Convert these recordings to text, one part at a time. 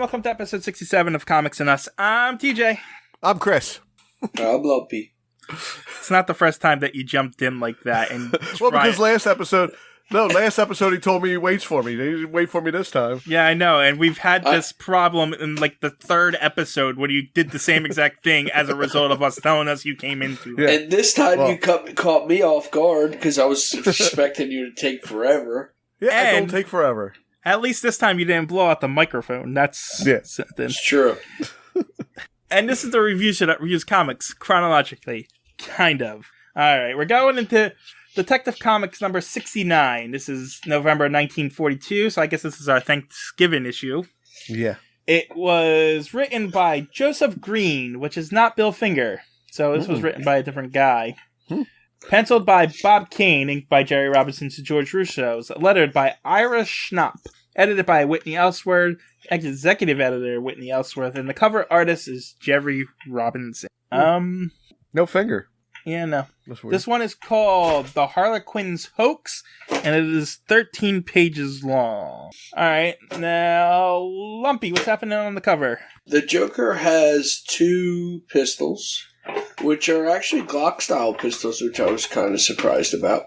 welcome to episode 67 of Comics and Us. I'm TJ. I'm Chris. I'm Lumpy. It's not the first time that you jumped in like that. And well, because last episode he told me he waits for me. He didn't wait for me this time. Yeah, I know. And we've had this problem in like the third episode when you did the same exact thing as a result of us telling us you came into it. Yeah. And this time you caught me off guard because I was expecting you to take forever. Yeah, I don't take forever. At least this time you didn't blow out the microphone. That's something. It's true. And this is the review show that reviews comics chronologically. Kind of. Alright, we're going into Detective Comics number 69. This is November 1942, so I guess this is our Thanksgiving issue. Yeah. It was written by Joseph Green, which is not Bill Finger. So this was written by a different guy. Penciled by Bob Kane, inked by Jerry Robinson to George Russo's, lettered by Ira Schnapp, edited by Whitney Ellsworth, executive editor Whitney Ellsworth, and the cover artist is Jerry Robinson. No finger. Yeah, no. This one is called The Harlequin's Hoax, and it is 13 pages long. Alright, now, Lumpy, what's happening on the cover? The Joker has two pistols, which are actually Glock-style pistols, which I was kind of surprised about.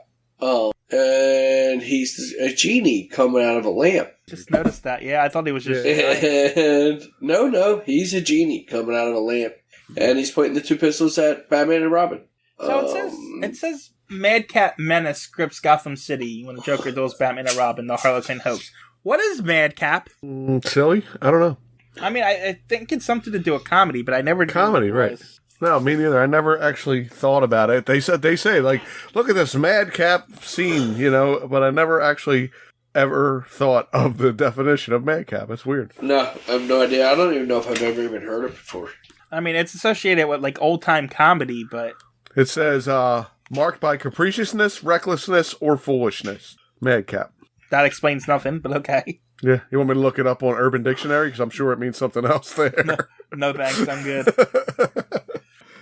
And he's a genie coming out of a lamp. Just noticed that. Yeah, I thought he was just... And no, he's a genie coming out of a lamp. And he's pointing the two pistols at Batman and Robin. So it says Madcap Menace grips Gotham City when the Joker duels Batman and Robin, the Harlequin Hoax. What is Madcap? Silly? I don't know. I mean, I think it's something to do with comedy, but I never... Comedy, right. No, me neither. I never actually thought about it. They say, like, look at this madcap scene, but I never actually ever thought of the definition of madcap. It's weird. No, I have no idea. I don't even know if I've ever even heard it before. I mean, it's associated with, like, old-time comedy, but... It says, marked by capriciousness, recklessness, or foolishness. Madcap. That explains nothing, but okay. Yeah, you want me to look it up on Urban Dictionary? Because I'm sure it means something else there. No thanks, I'm good.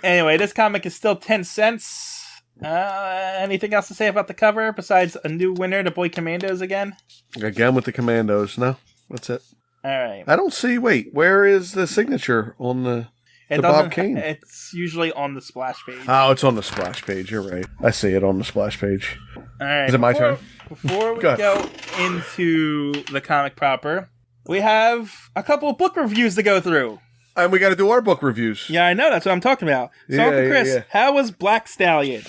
Anyway, this comic is still 10 cents. Anything else to say about the cover besides a new winner, the Boy Commandos again? Again with the Commandos. No, that's it. All right. I don't see, where is the signature on the Bob Kane? It's usually on the splash page. Oh, it's on the splash page. You're right. I see it on the splash page. All right. Is it my turn? Before we go into the comic proper, we have a couple of book reviews to go through. And we got to do our book reviews. Yeah, I know. That's what I'm talking about. So, Uncle Chris, how was Black Stallion?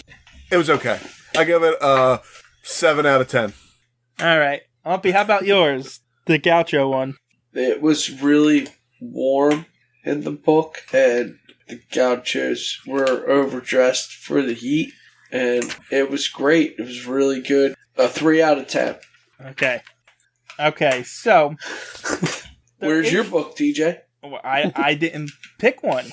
It was okay. I give it a 7 out of 10. All right. Lumpy, how about yours? The Gaucho one. It was really warm in the book, and the Gauchos were overdressed for the heat, and it was great. It was really good. A 3 out of 10. Okay, so... Where's your book, TJ? I didn't pick one.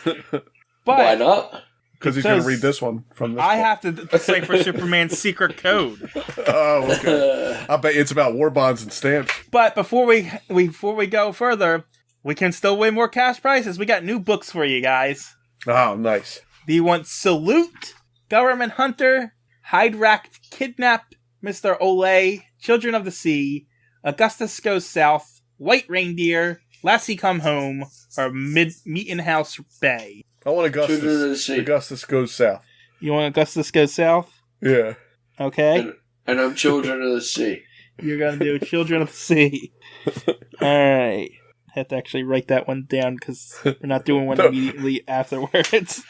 But why not? Because he's going to read this one from this book. have to decipher Superman's secret code. Oh, okay. I bet it's about war bonds and stamps. But before we go further, we can still win more cash prizes. We got new books for you guys. Oh, nice. Do you want Salute, Government Hunter, Hydract Kidnap, Mr. Olay, Children of the Sea, Augustus Goes South, White Reindeer, Lassie Come Home, or Meeting House Bay? I want Augustus. Augustus Goes South. You want Augustus Goes South? Yeah. Okay. And I'm Children of the Sea. You're going to do Children of the Sea. Alright. I have to actually write that one down because we're not doing one immediately afterwards.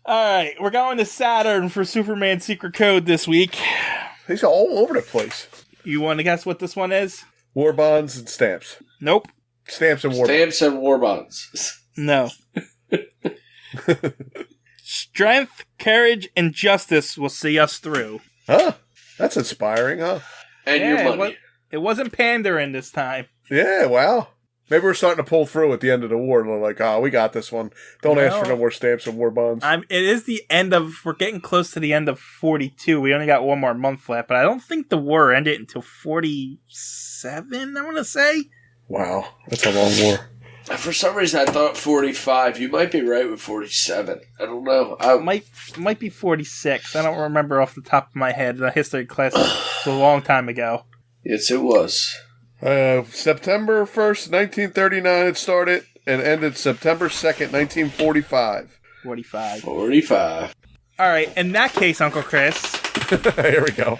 Alright, we're going to Saturn for Superman's secret code this week. He's all over the place. You want to guess what this one is? War bonds and stamps. Nope. Stamps and war bonds. Stamps and war bonds. No. Strength, courage, and justice will see us through. Huh? That's inspiring, huh? And your money. It wasn't pandering this time. Yeah, wow. Maybe we're starting to pull through at the end of the war. And we're like, we got this one. Don't ask for no more stamps and war bonds. It is the end of... We're getting close to the end of 42. We only got one more month left. But I don't think the war ended until 47, I want to say. Wow. That's a long war. For some reason, I thought 45. You might be right with 47. I don't know. Might be 46. I don't remember off the top of my head. The history class was a long time ago. Yes, it was. September 1st, 1939 it started and ended September 2nd, 1945. 45. All right, in that case, Uncle Chris. Here we go.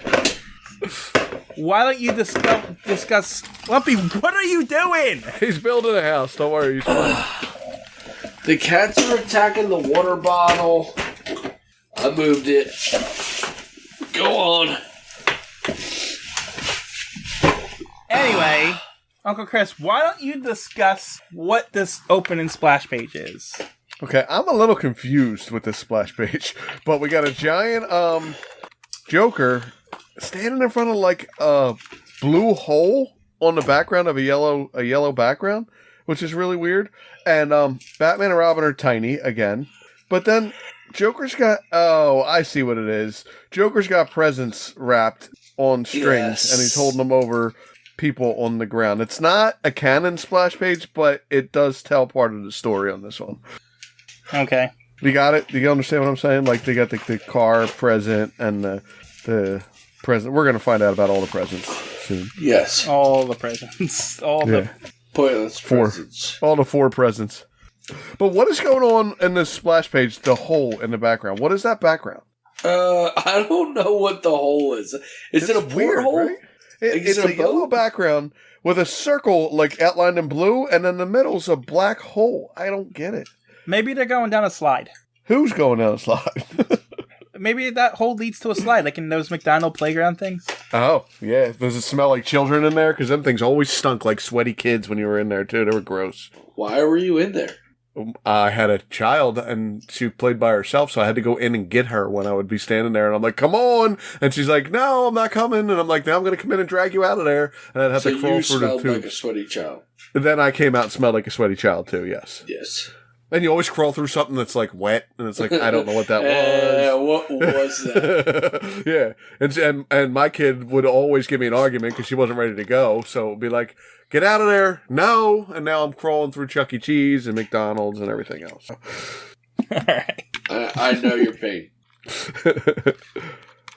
Why don't you discuss... Lumpy, what are you doing? He's building a house. Don't worry, he's fine. The cats are attacking the water bottle. I moved it. Go on. Anyway, Uncle Chris, why don't you discuss what this opening splash page is? Okay, I'm a little confused with this splash page, but we got a giant Joker standing in front of like a blue hole on the background of a yellow background, which is really weird. And Batman and Robin are tiny again, but then Joker's got I see what it is. Joker's got presents wrapped on strings, and he's holding them over people on the ground. It's not a canon splash page, but it does tell part of the story on this one. Okay. You got it? Do you understand what I'm saying? Like, they got the car present and the present. We're going to find out about all the presents soon. Yes. All the presents. The pointless presents. All the 4 presents. But what is going on in this splash page, the hole in the background? What is that background? I don't know what the hole is. Is it a porthole? Right? It's a yellow background with a circle, like, outlined in blue, and in the middle's a black hole. I don't get it. Maybe they're going down a slide. Who's going down a slide? Maybe that hole leads to a slide, like in those McDonald playground things. Oh, yeah. Does it smell like children in there? Because them things always stunk like sweaty kids when you were in there, too. They were gross. Why were you in there? I had a child, and she played by herself, so I had to go in and get her when I would be standing there. And I'm like, come on! And she's like, no, I'm not coming. And I'm like, now I'm going to come in and drag you out of there. And I'd have to crawl through the tubes. So you smelled like a sweaty child. And then I came out and smelled like a sweaty child, too, yes. Yes. And you always crawl through something that's like wet, and it's like, I don't know what that was. What was that? Yeah. And my kid would always give me an argument because she wasn't ready to go. So it would be like, get out of there. No. And now I'm crawling through Chuck E. Cheese and McDonald's and everything else. All right. I know your pain.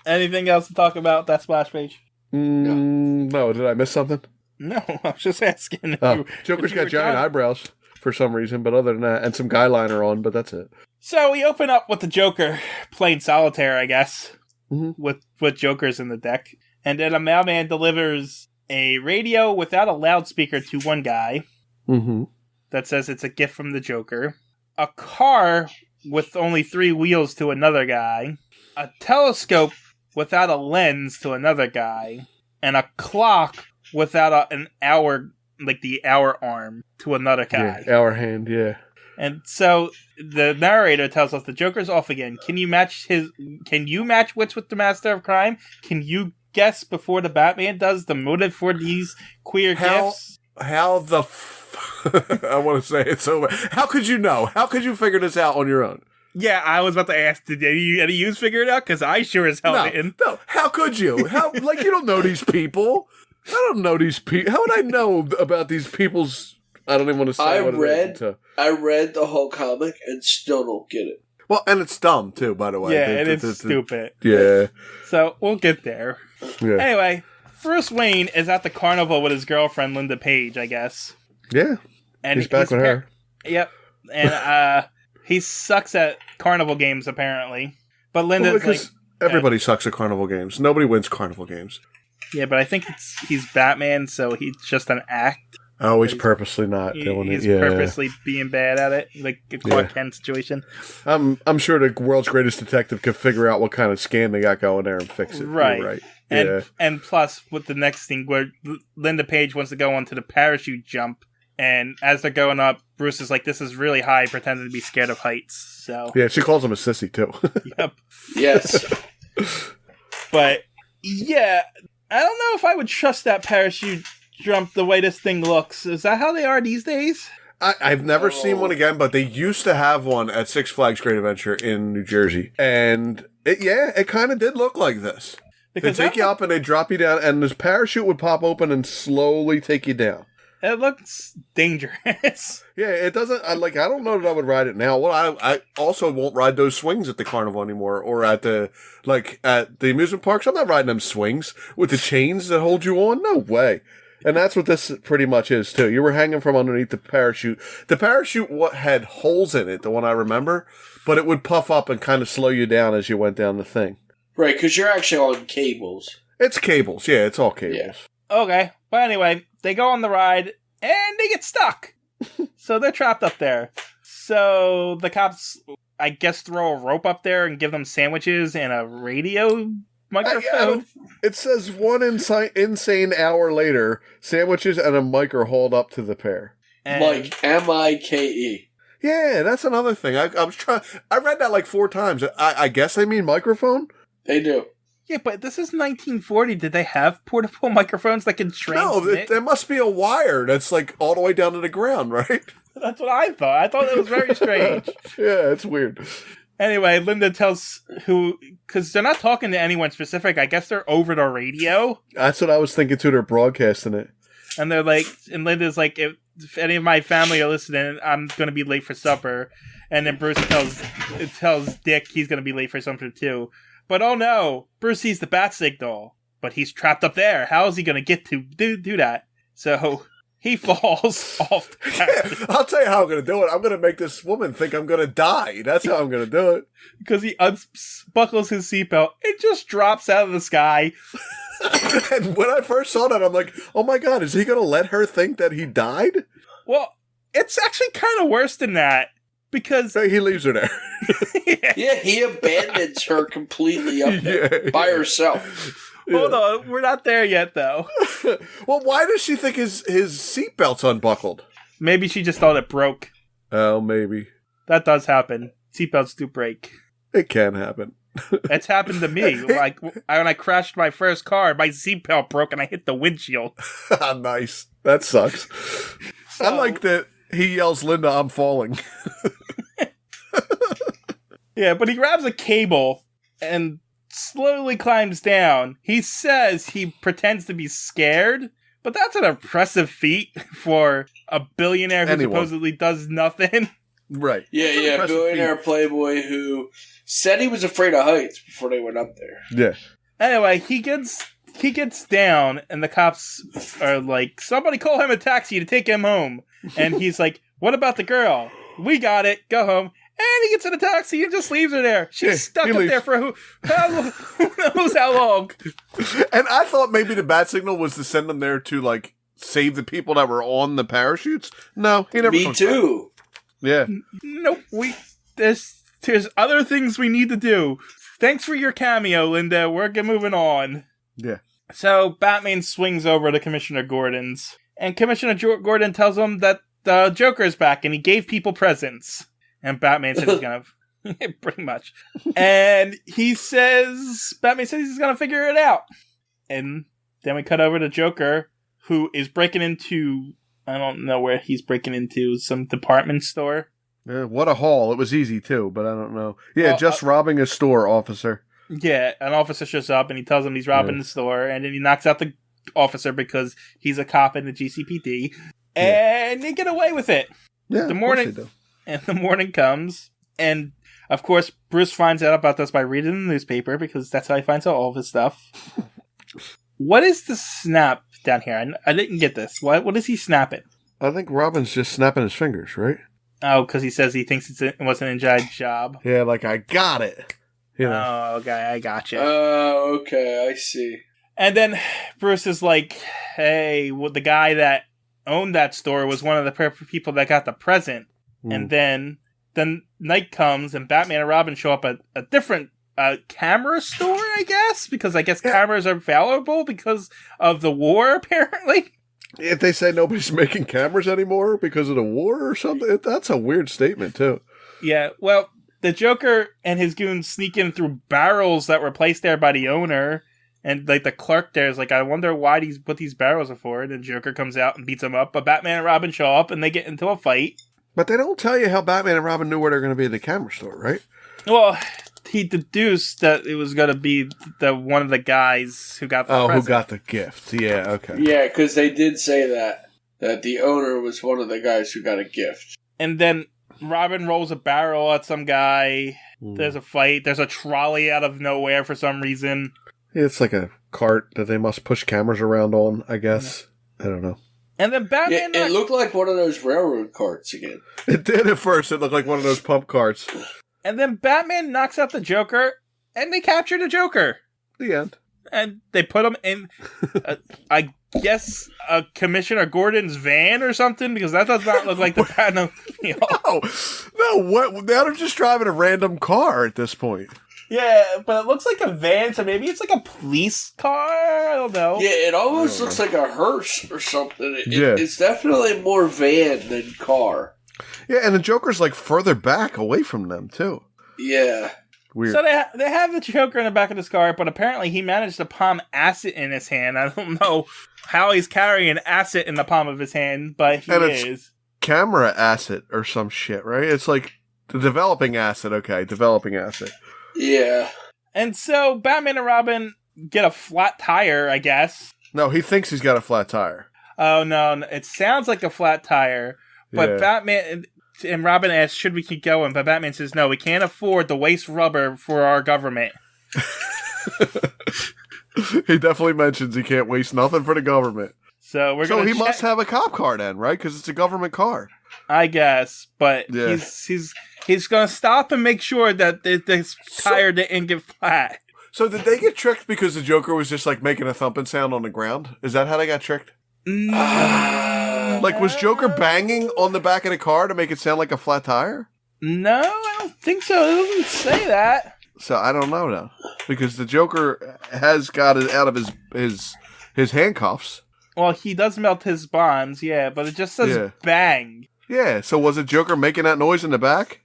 Anything else to talk about that splash page? No. Did I miss something? No, I was just asking. Joker's got giant eyebrows for some reason, but other than that, and some guy liner on, but that's it. So we open up with the Joker playing solitaire, I guess, with Jokers in the deck. And then a mailman delivers a radio without a loudspeaker to one guy that says it's a gift from the Joker. A car with only 3 wheels to another guy. A telescope without a lens to another guy. And a clock without an hour, like the hour arm, to another guy. Yeah, hour hand, yeah. And so the narrator tells us the Joker's off again. Can you match wits with the Master of Crime? Can you guess before the Batman does the motive for these queer gifts? How the I want to say it so bad. How could you know? How could you figure this out on your own? Yeah, I was about to ask, did any of you figure it out? Because I sure as hell didn't. No, how could you? How, like, you don't know these people. I don't know these people. How would I know about these people's... I don't even want to say I read the whole comic and still don't get it. Well, and it's dumb, too, by the way. Yeah, and it's stupid. Yeah. So, we'll get there. Yeah. Anyway, Bruce Wayne is at the carnival with his girlfriend, Linda Page, I guess. Yeah. And he's back with her. Yep. And he sucks at carnival games, apparently. But Linda's everybody sucks at carnival games. Nobody wins carnival games. Yeah, but I think he's Batman, so he's just an act. Oh, he's purposely not doing it. He's purposely being bad at it, like a Clark Kent situation. I'm sure the world's greatest detective could figure out what kind of scam they got going there and fix it. Right. You're right. And plus, with the next thing where Linda Page wants to go onto the parachute jump, and as they're going up, Bruce is like, "This is really high," pretending to be scared of heights. So yeah, she calls him a sissy too. Yep. Yes. But yeah, I don't know if I would trust that parachute jump the way this thing looks. Is that how they are these days? I've never seen one again, but they used to have one at Six Flags Great Adventure in New Jersey. And it kind of did look like this. Because they take you up and they drop you down, and this parachute would pop open and slowly take you down. It looks dangerous. Yeah, it doesn't. I don't know that I would ride it now. Well, I also won't ride those swings at the carnival anymore, or at the amusement parks. I'm not riding them swings with the chains that hold you on. No way. And that's what this pretty much is too. You were hanging from underneath the parachute. The parachute had holes in it, the one I remember, but it would puff up and kind of slow you down as you went down the thing. Right, because you're actually on cables. It's cables. Yeah, it's all cables. Yeah. Okay, but anyway, they go on the ride and they get stuck. So they're trapped up there. So the cops, I guess, throw a rope up there and give them sandwiches and a radio microphone. It says one insane hour later, sandwiches and a mic are hauled up to the pair. Mike, M-I-K-E. Yeah, that's another thing. I was trying. I read that like 4 times. I guess they mean microphone. They do. Yeah, but this is 1940. Did they have portable microphones that can transmit? No, there must be a wire that's like all the way down to the ground, right? That's what I thought. I thought it was very strange. Yeah, it's weird. Anyway, Linda tells because they're not talking to anyone specific. I guess they're over the radio. That's what I was thinking too. They're broadcasting it. And they're like, and Linda's like, if any of my family are listening, I'm going to be late for supper. And then Bruce tells Dick he's going to be late for supper too. But oh no, Bruce sees the bat signal, but he's trapped up there. How is he going to get to do that? So he falls off the bat. I'll tell you how I'm going to do it. I'm going to make this woman think I'm going to die. That's how I'm going to do it. Because he unbuckles his seatbelt. It just drops out of the sky. And when I first saw that, I'm like, oh my God, is he going to let her think that he died? Well, it's actually kind of worse than that. Because he leaves her there. Yeah, he abandons her completely up there by herself. Hold on, we're not there yet, though. Well, why does she think his seatbelt's unbuckled? Maybe she just thought it broke. Oh, maybe. That does happen. Seatbelts do break. It can happen. It's happened to me. Like when I crashed my first car, my seatbelt broke and I hit the windshield. Nice. That sucks. I like that he yells, Linda, I'm falling. Yeah, but he grabs a cable and slowly climbs down. He says he pretends to be scared, but that's an impressive feat for a billionaire who supposedly does nothing. Right. Yeah, billionaire playboy who said he was afraid of heights before they went up there. Yeah. Anyway, he gets down, and the cops are like, somebody call him a taxi to take him home. And he's like, what about the girl? We got it. Go home. And he gets in a taxi and just leaves her there. She's stuck up there for who knows how long. And I thought maybe the bat signal was to send them there to, like, save the people that were on the parachutes. No, he never. Me too. Back. Yeah. Nope. There's other things we need to do. Thanks for your cameo, Linda. We're moving on. Yeah. So Batman swings over to Commissioner Gordon's, and Commissioner Gordon tells him that the Joker's back and he gave people presents. And Batman says he's gonna, pretty much. And Batman says he's gonna figure it out. And then we cut over to Joker, who is breaking into, I don't know where he's breaking into, some department store. Yeah, what a haul. It was easy too, but I don't know. Yeah, just robbing a store, officer. Yeah, an officer shows up and he tells him he's robbing the store, and then he knocks out the officer because he's a cop in the GCPD. And they get away with it. Yeah, the morning comes, and of course Bruce finds out about this by reading the newspaper, because that's how he finds out all of his stuff. What is the snap down here? I didn't get this. What is he snapping? I think Robin's just snapping his fingers, right? Oh, because he says he thinks it was an inside job. Yeah, like, I got it. You know. Oh, okay, I gotcha. Oh, okay, I see. And then Bruce is like, hey, the guy that owned that store was one of the people that got the present. And then night comes and Batman and Robin show up at a different camera store, I guess? Because I guess cameras are valuable because of the war, apparently. If they say nobody's making cameras anymore because of the war or something, that's a weird statement, too. Yeah, well, the Joker and his goons sneak in through barrels that were placed there by the owner. And, like, the clerk there is like, I wonder what these barrels are for. And the Joker comes out and beats them up. But Batman and Robin show up and they get into a fight. But they don't tell you how Batman and Robin knew where they're going to be at the camera store, right? Well, he deduced that it was going to be one of the guys who got the present. Who got the gift. Yeah, okay. Yeah, because they did say that. that the owner was one of the guys who got a gift. And then Robin rolls a barrel at some guy. There's a fight. There's a trolley out of nowhere for some reason. It's like a cart that they must push cameras around on, I guess. I don't know. And then Batman... It looked like one of those railroad carts again. It did at first. It looked like one of those pump carts. And then Batman knocks out the Joker, and they capture the Joker. The end. And they put him in, I guess, Commissioner Gordon's van or something, because that does not look like the Batman. No, what? Now they're just driving a random car at this point. Yeah, but it looks like a van, so maybe it's like a police car? I don't know. Yeah, it almost looks like a hearse or something. Yeah. It's definitely more van than car. Yeah, and the Joker's like further back away from them, too. Yeah. Weird. So they have the Joker in the back of this car, but apparently he managed to palm acid in his hand. I don't know how he's carrying acid in the palm of his hand, but he is. Camera acid or some shit, right? It's like the developing acid. Okay, developing acid. Yeah. And so Batman and Robin get a flat tire, I guess. No, he thinks he's got a flat tire. Oh, no. It sounds like a flat tire. But Yeah. Batman and Robin asks, should we keep going? But Batman says, no, we can't afford to waste rubber for our government. He definitely mentions he can't waste nothing for the government. So we're So going he must have a cop car then, right? Because it's a government car. I guess. But Yeah. he's going to stop and make sure that this tire didn't get flat. So did they get tricked because the Joker was just like making a thumping sound on the ground? Is that how they got tricked? Like, was Joker banging on the back of the car to make it sound like a flat tire? No, I don't think so. It doesn't say that. So I don't know now. Because the Joker has got it out of his handcuffs. Well, he does melt his bonds, yeah, but it just says bang. Yeah, so was it Joker making that noise in the back?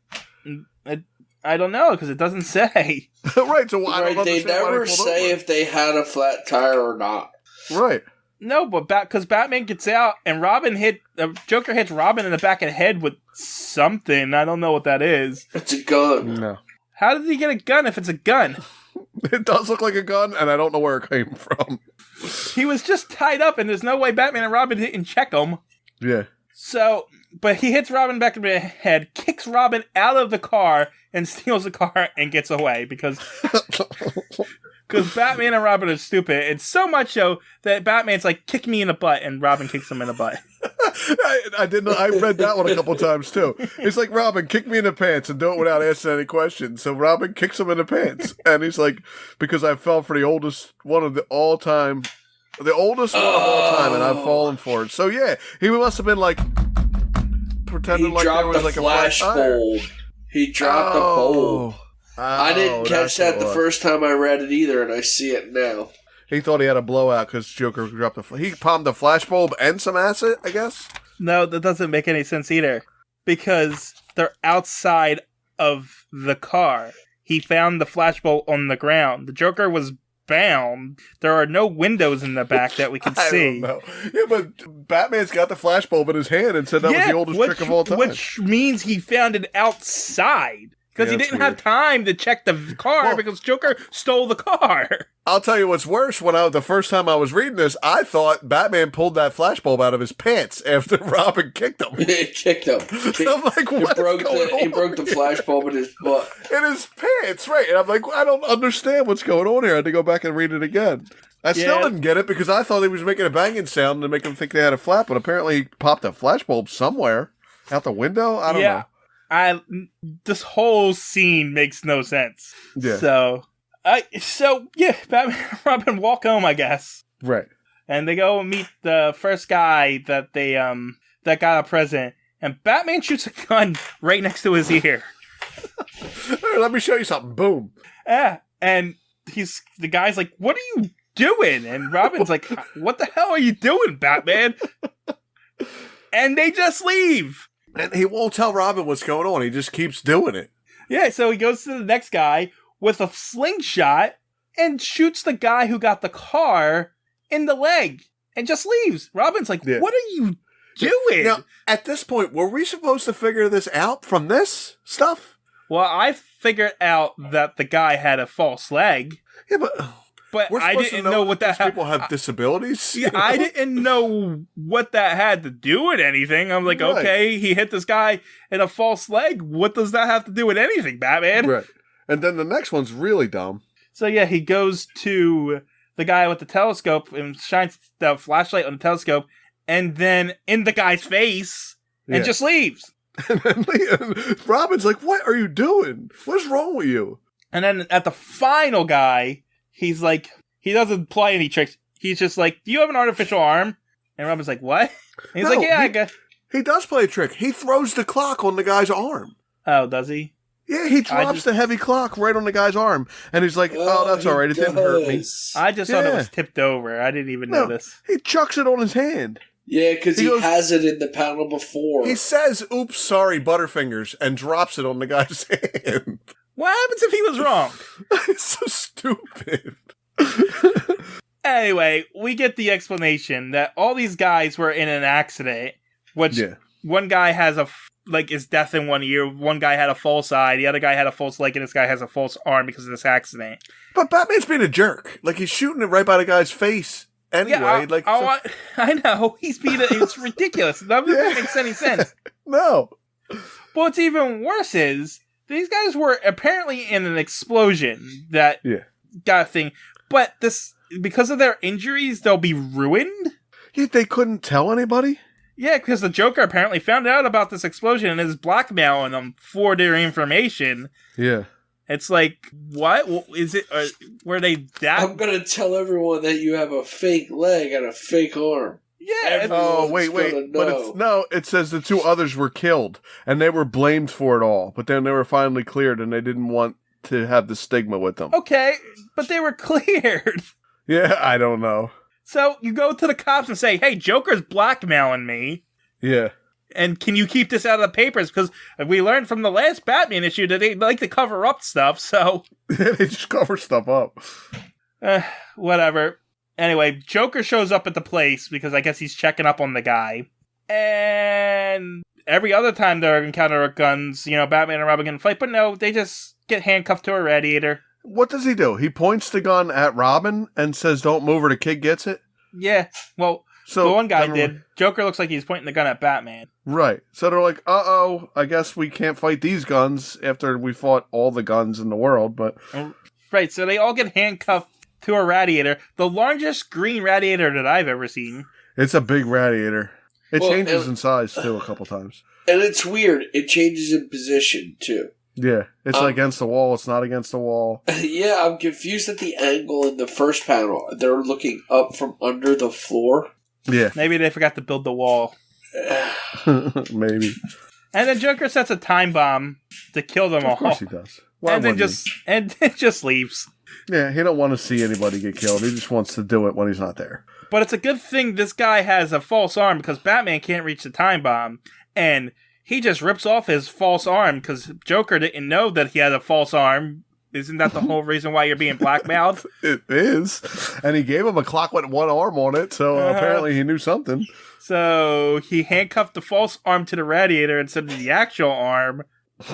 I don't know, because it doesn't say. Right, so I don't They understand why never pulled say over. if they had a flat tire or not. Right. No, but because Batman gets out, and Joker hits Robin in the back of the head with something. I don't know what that is. It's a gun. No. How did he get a gun if it's a gun? It does look like a gun, and I don't know where it came from. He was just tied up, and there's no way Batman and Robin didn't check him. Yeah. So, but he hits Robin back in the head, kicks Robin out of the car, and steals the car and gets away because Batman and Robin are stupid. It's so much so that Batman's like, kick me in the butt, and Robin kicks him in the butt. I read that one a couple times too. It's like, Robin, kick me in the pants and do it without asking any questions. So Robin kicks him in the pants, and he's like, because I fell for the oldest one of all time, and I've fallen for it. So yeah, he must have been like pretending like there was like a flash bulb. He dropped a bulb. I didn't catch that the first time I read it either, and I see it now. He thought he had a blowout because Joker dropped he palmed a flashbulb and some acid, I guess? No, that doesn't make any sense either. Because they're outside of the car. He found the flashbulb on the ground. The Joker was bound. There are no windows in the back that we can see. I don't know. Yeah, but Batman's got the flashbulb in his hand and said that was the oldest trick of all time. Which means he found it outside. Because he didn't have time to check the car because Joker stole the car. I'll tell you what's worse. The first time I was reading this, I thought Batman pulled that flashbulb out of his pants after Robin kicked him. He kicked him. I'm like, what He broke the flashbulb in his butt. In his pants, right. And I'm like, I don't understand what's going on here. I had to go back and read it again. I still didn't get it because I thought he was making a banging sound to make him think they had a flap, but apparently he popped a flashbulb somewhere. Out the window? I don't know. This whole scene makes no sense. Yeah. So Batman and Robin walk home, I guess. Right. And they go meet the first guy that they that got a present, and Batman shoots a gun right next to his ear. Let me show you something. Boom. Yeah. And the guy's like, "What are you doing?" And Robin's like, "What the hell are you doing, Batman?" And they just leave. And he won't tell Robin what's going on. He just keeps doing it. Yeah, so he goes to the next guy with a slingshot and shoots the guy who got the car in the leg and just leaves. Robin's like, what are you doing? Now, at this point, were we supposed to figure this out from this stuff? Well, I figured out that the guy had a false leg. Yeah, but But We're I supposed didn't to know what these that people have disabilities. Yeah, I didn't know what that had to do with anything. I'm like, Right. okay, he hit this guy in a false leg. What does that have to do with anything, Batman? Right. And then the next one's really dumb. So yeah, he goes to the guy with the telescope and shines the flashlight on the telescope, and then in the guy's face, and just leaves. And then Robin's like, "What are you doing? What's wrong with you?" And then at the final guy, he's like, he doesn't play any tricks. He's just like, "Do you have an artificial arm?" And Robin's like, "What?" And he's like, "Yeah, I guess." He does play a trick. He throws the clock on the guy's arm. Oh, does he? Yeah, he drops the heavy clock right on the guy's arm. And he's like, "Oh, that's all right. It didn't hurt me." I just thought it was tipped over. I didn't even notice. He chucks it on his hand. Yeah, because he has it in the panel before. He says, "Oops, sorry, Butterfingers," and drops it on the guy's hand. What happens if he was wrong? It's so stupid. Anyway, we get the explanation that all these guys were in an accident, which one guy has his death in 1 year, one guy had a false eye, the other guy had a false leg, and this guy has a false arm because of this accident. But Batman's being a jerk. Like, he's shooting it right by the guy's face. Anyway, I know. It's ridiculous. None of it makes any sense. No. But what's even worse is, these guys were apparently in an explosion that got a thing. But because of their injuries, they'll be ruined? Yeah, they couldn't tell anybody? Yeah, because the Joker apparently found out about this explosion and is blackmailing them for their information. Yeah. It's like, what? Is it? Were they that? I'm going to tell everyone that you have a fake leg and a fake arm. Yeah. Wait. But it says the two others were killed, and they were blamed for it all. But then they were finally cleared, and they didn't want to have the stigma with them. Okay, but they were cleared. Yeah, I don't know. So you go to the cops and say, "Hey, Joker's blackmailing me." Yeah. And can you keep this out of the papers? Because we learned from the last Batman issue that they like to cover up stuff, so... They just cover stuff up. Whatever. Anyway, Joker shows up at the place because I guess he's checking up on the guy. And every other time they're encountering guns, Batman and Robin can fight. But no, they just get handcuffed to a radiator. What does he do? He points the gun at Robin and says, "Don't move or the kid gets it"? Yeah, well... So the one guy did. Joker looks like he's pointing the gun at Batman. Right. So they're like, "Uh-oh, I guess we can't fight these guns after we fought all the guns in the world," but... Right, so they all get handcuffed to a radiator. The largest green radiator that I've ever seen. It's a big radiator. It changes in size, too, a couple times. And it's weird. It changes in position, too. Yeah, it's against the wall. It's not against the wall. Yeah, I'm confused at the angle in the first panel. They're looking up from under the floor. Yeah. Maybe they forgot to build the wall. Maybe. And then Joker sets a time bomb to kill them all. Of course he does. And then just leaves. Yeah, he don't want to see anybody get killed. He just wants to do it when he's not there. But it's a good thing this guy has a false arm because Batman can't reach the time bomb. And he just rips off his false arm because Joker didn't know that he had a false arm. Isn't that the whole reason why you're being blackmailed? It is. And he gave him a clock with one arm on it, so apparently he knew something. So he handcuffed the false arm to the radiator instead of the actual arm,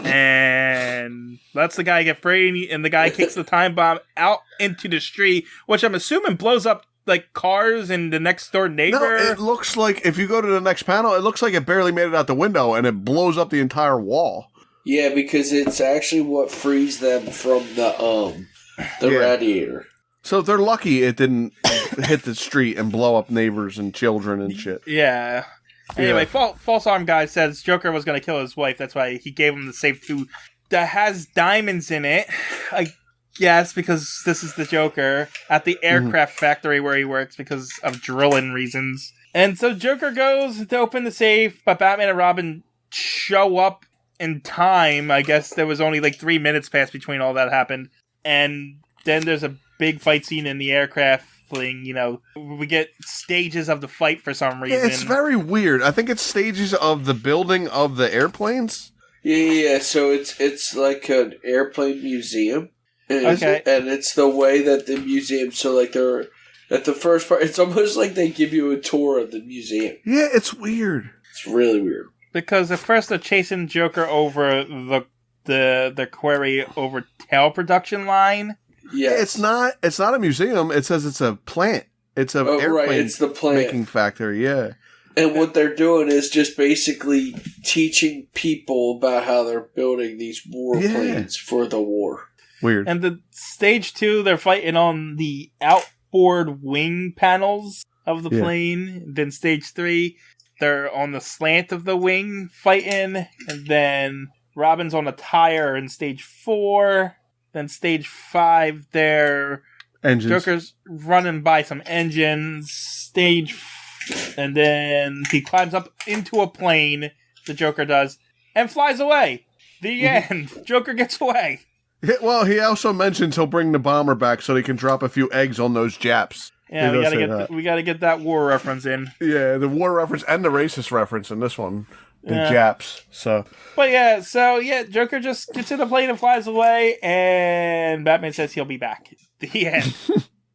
and lets the guy get free, and the guy kicks the time bomb out into the street, which I'm assuming blows up like cars and the next door neighbor. No, it looks like, if you go to the next panel, it looks like it barely made it out the window, and it blows up the entire wall. Yeah, because it's actually what frees them from the radiator. So they're lucky it didn't hit the street and blow up neighbors and children and shit. Yeah. Anyway, false arm guy says Joker was going to kill his wife. That's why he gave him the safe too that has diamonds in it. I guess because this is the Joker at the aircraft factory where he works because of drilling reasons. And so Joker goes to open the safe, but Batman and Robin show up in time. I guess there was only like 3 minutes passed between all that happened. And then there's a big fight scene in the aircraft thing, we get stages of the fight for some reason. Yeah, it's very weird. I think it's stages of the building of the airplanes. Yeah, so it's like an airplane museum. And okay. And it's the way that the museum, so like they're, at the first part, it's almost like they give you a tour of the museum. Yeah, it's weird. It's really weird. Because at first they're chasing Joker over the quarry over tail production line. Yes. It's not a museum. It says it's a plant. It's an airplane it's the plant. making factory, yeah. And what they're doing is just basically teaching people about how they're building these warplanes for the war. Weird. And the stage 2, they're fighting on the outboard wing panels of the plane. Then stage 3, they're on the slant of the wing fighting. And then Robin's on a tire in stage 4. Then stage 5, they're... Engines. Joker's running by some engines. And then he climbs up into a plane, the Joker does, and flies away. The end. Joker gets away. Well, he also mentions he'll bring the bomber back so he can drop a few eggs on those Japs. Yeah, we gotta get that war reference in. Yeah, the war reference and the racist reference in this one. The Japs. But Joker just gets in the plane and flies away, and Batman says he'll be back. The end.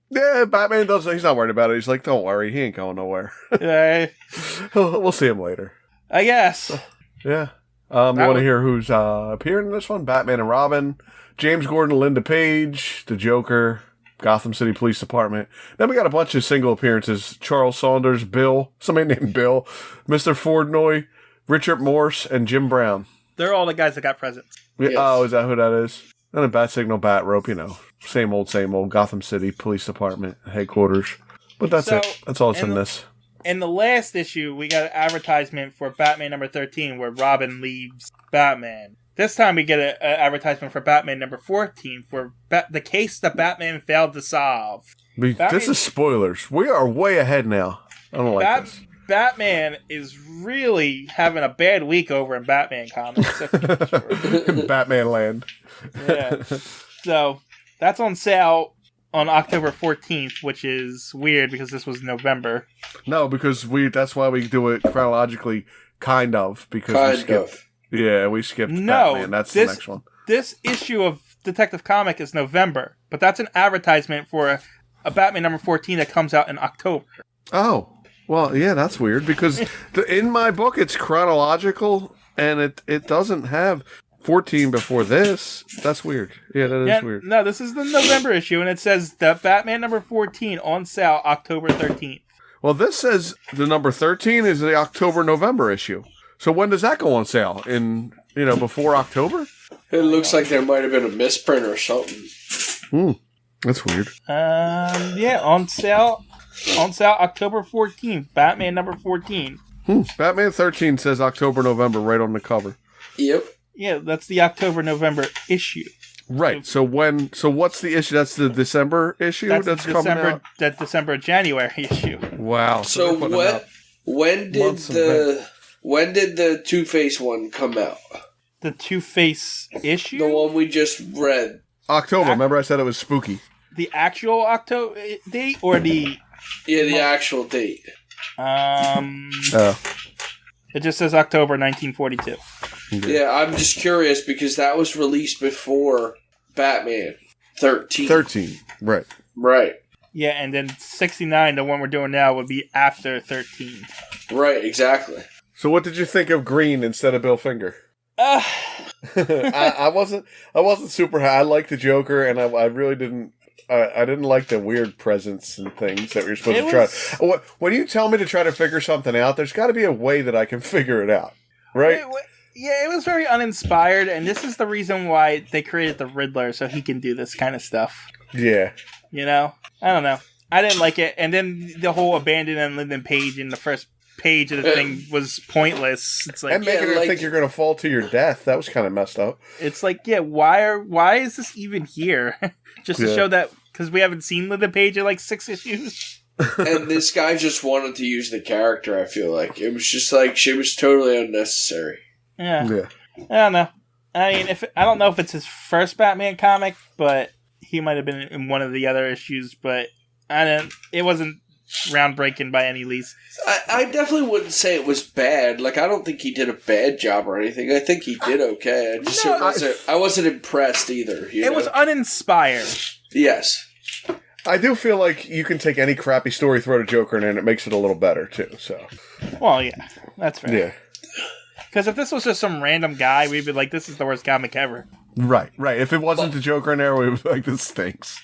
Yeah, Batman he's not worried about it. He's like, don't worry, he ain't going nowhere. We'll see him later. I guess. Yeah. You want to hear who's appearing in this one? Batman and Robin, James Gordon, Linda Page, the Joker, Gotham City Police Department. Then we got a bunch of single appearances. Charles Saunders, Bill, somebody named Bill, Mr. Fordnoy, Richard Morse, and Jim Brown. They're all the guys that got presents. Yes. Oh, is that who that is? And a Bat Signal, Bat Rope, same old Gotham City Police Department headquarters. But that's it. That's all that's in this. In the last issue, we got an advertisement for Batman number 13 where Robin leaves Batman. This time we get an advertisement for Batman number 14 for the case that Batman failed to solve. This is spoilers. We are way ahead now. I don't like this. Batman is really having a bad week over in Batman comics. Batman land. Yeah. So, that's on sale on October 14th, which is weird because this was November. No, because that's why we do it chronologically, kind of, because we skipped. Yeah, we skipped Batman. That's the next one. This issue of Detective Comic is November, but that's an advertisement for a Batman number 14 that comes out in October. Oh. Well, yeah, that's weird because in my book it's chronological and it doesn't have 14 before this. That's weird. Yeah, that is weird. No, this is the November issue and it says that Batman number 14 on sale October 13th. Well, this says the number 13 is the October-November issue. So when does that go on sale? Before October? It looks like there might have been a misprint or something. That's weird. On sale. On sale October 14th, Batman number 14. Batman 13 says October-November right on the cover. Yep. Yeah, that's the October-November issue. Right. So what's the issue? That's the December issue that's coming out? That December-January issue. Wow. So when did the Two-Face one come out? The Two-Face issue? The one we just read. October. Remember I said it was spooky. The actual October date or the... Yeah, the actual date. It just says October 1942. Yeah, I'm just curious because that was released before Batman 13. 13, right. Right. Yeah, and then 69, the one we're doing now, would be after 13. Right, exactly. So what did you think of Green instead of Bill Finger? I wasn't super high. I liked the Joker, and I really didn't. I didn't like the weird presents and things that we were supposed to try. When you tell me to try to figure something out, there's got to be a way that I can figure it out, right? Yeah, it was very uninspired, and this is the reason why they created the Riddler, so he can do this kind of stuff. Yeah. I don't know. I didn't like it, and then the whole abandoning Lyndon Page in the first page of the thing was pointless. It's like, and making her think you're going to fall to your death. That was kind of messed up. It's like, why is this even here? Just to show that, because we haven't seen Lyndon Page in like 6 issues. And this guy just wanted to use the character, I feel like. It was just like, she was totally unnecessary. Yeah. I don't know. I mean, I don't know if it's his first Batman comic, but he might have been in one of the other issues, but it wasn't groundbreaking by any least. I definitely wouldn't say it was bad. Like, I don't think he did a bad job or anything. I think he did okay. I wasn't impressed either. It was uninspired. Yes. I do feel like you can take any crappy story, throw a Joker in, and it makes it a little better, too. So. Well, yeah. That's fair. Yeah. Because if this was just some random guy, we'd be like, this is the worst comic ever. Right. If it wasn't the Joker in there, we would be like, this stinks.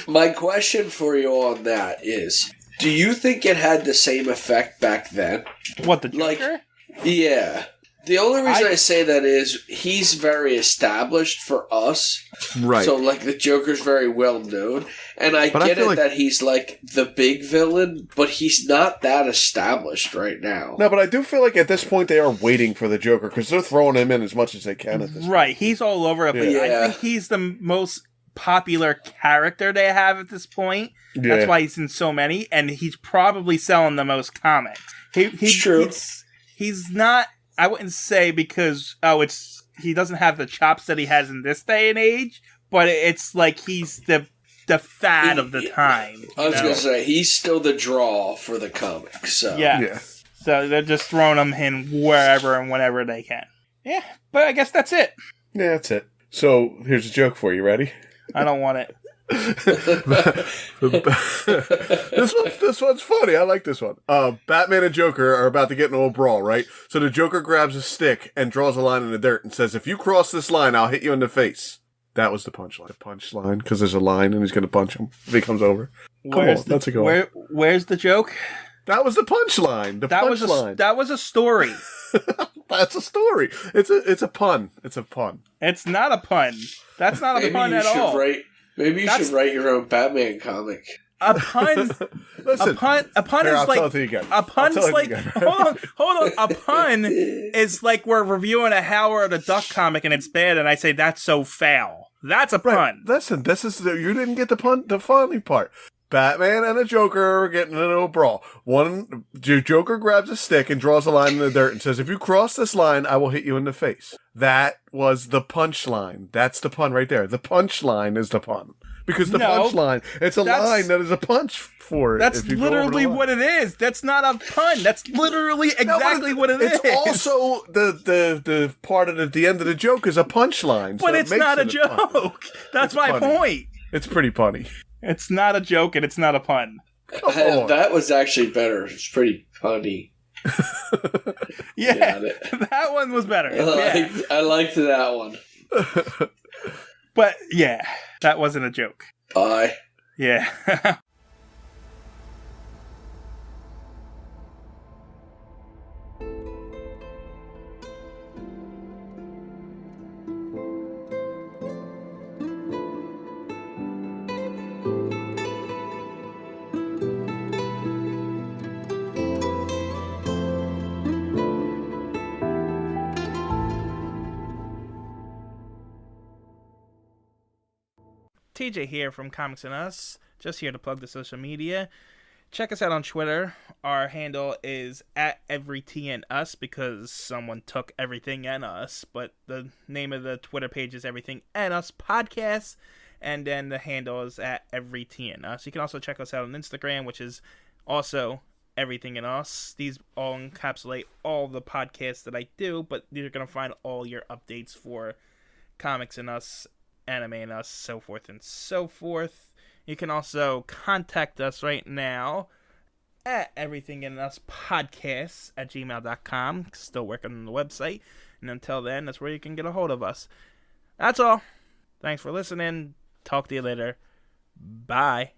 My question for you on that is, do you think it had the same effect back then? What, the Joker? Yeah. The only reason I say that is he's very established for us. Right. So, like, the Joker's very well known. And I get it that he's, like, the big villain, but he's not that established right now. No, but I do feel like at this point they are waiting for the Joker because they're throwing him in as much as they can at this point. Right. He's all over the place. Yeah. I think he's the most popular character they have at this point. Yeah. That's why he's in so many, and he's probably selling the most comics. It's true. He's not... I wouldn't say because, he doesn't have the chops that he has in this day and age, but it's like he's the fad of the time. I was going to say, he's still the draw for the comics. So. Yeah. So they're just throwing him in wherever and whenever they can. Yeah, but I guess that's it. Yeah, that's it. So here's a joke for you. Ready? I don't want it. This one's funny. I like this one. Batman and Joker are about to get into a brawl, right? So the Joker grabs a stick and draws a line in the dirt and says, "If you cross this line, I'll hit you in the face." That was the punchline. The punchline, because there's a line and he's going to punch him if he comes over. That's a good one. Where's the joke? That was the punchline. That was a story. That's a story. It's a pun. It's a pun. It's not a pun. That's not a pun at all. Maybe you should write your own Batman comic. A pun. Listen, a pun here, is I'll like tell it to you again. A pun's like hold on. A pun is like we're reviewing a Howard the Duck comic and it's bad, and I say that's so foul. That's a pun. Listen, you didn't get the funny part. Batman and a Joker are getting into a brawl. Joker grabs a stick and draws a line in the dirt and says, "If you cross this line, I will hit you in the face." That was the punchline. That's the pun right there. The punchline is the pun. Because the punchline, it's a line that is a punch for it. That's literally what it is. That's not a pun. That's literally exactly what it is. It's also the part at the end of the joke is a punchline. But it's not a joke. That's my point. It's pretty punny. It's not a joke and it's not a pun. That was actually better. It's pretty punny. Yeah, that one was better. I liked that one. But yeah, that wasn't a joke. Bye. Yeah. TJ here from Comics and Us, just here to plug the social media. Check us out on Twitter. Our handle is @everytnus because someone took everything and us, but the name of the Twitter page is Everything and Us Podcast, and then the handle is @everytnus. You can also check us out on Instagram, which is also Everything and Us. These all encapsulate all the podcasts that I do, but you're going to find all your updates for Comics and Us, Anime and Us, so forth and so forth. You can also contact us right now at everythinginUspodcasts@gmail.com. Still working on the website. And until then, that's where you can get a hold of us. That's all. Thanks for listening. Talk to you later. Bye.